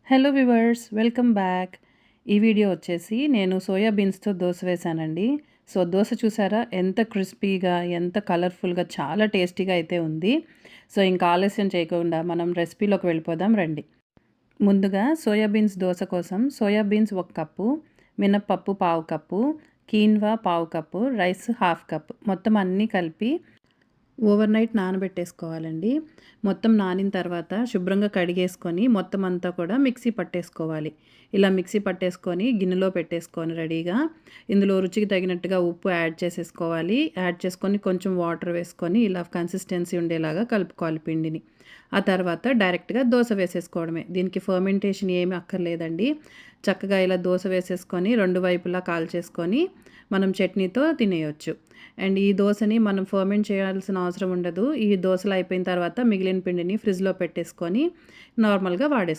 Hello viewers, welcome back. ఈ video వచ్చేసి నేను సోయా బీన్స్‌తో దోస వేశానండి. సో, దోస చూసారా ఎంత క్రిస్పీగా, ఎంత కలర్‌ఫుల్‌గా చాలా టేస్టీగా అయితే ఉంది. సో, ఇంకా ఆలస్యం చేయకుండా మనం రెసిపీలోకి వెళ్ళిపోదాం రండి. ముందుగా సోయా బీన్స్ దోస కోసం సోయా బీన్స్ 1 కప్పు, మినపప్పు పావు కప్పు, కీన్వా పావు కప్పు, రైస్ హాఫ్ కప్ మొత్తం అన్నీ కలిపి ఓవర్ నైట్ నానబెట్టేసుకోవాలండి. మొత్తం నానిన తర్వాత శుభ్రంగా కడిగేసుకొని మొత్తం అంతా కూడా మిక్సీ పట్టేసుకోవాలి. ఇలా మిక్సీ పట్టేసుకొని గిన్నెలో పెట్టేసుకొని రెడీగా ఇందులో రుచికి తగినట్టుగా ఉప్పు యాడ్ చేసేసుకోవాలి. యాడ్ చేసుకొని కొంచెం వాటర్ వేసుకొని ఇలా కన్సిస్టెన్సీ ఉండేలాగా కలుపుకోవాలి పిండిని. ఆ తర్వాత డైరెక్ట్‌గా దోస వేసేసుకోవడమే. దీనికి ఫర్మెంటేషన్ ఏమి అక్కర్లేదండి. చక్కగా ఇలా దోస వేసేసుకొని 2 వైపులా కాల్చేసుకొని మనం చట్నీతో తినేయొచ్చు. అండ్ ఈ దోసని మనం ఫర్మెంట్ చేయాల్సిన అవసరం ఉండదు. ఈ దోసలు అయిపోయిన తర్వాత మిగిలిన పిండిని ఫ్రిడ్జ్‌లో పెట్టేసుకొని నార్మల్‌గా వాడేసుకోవాలి.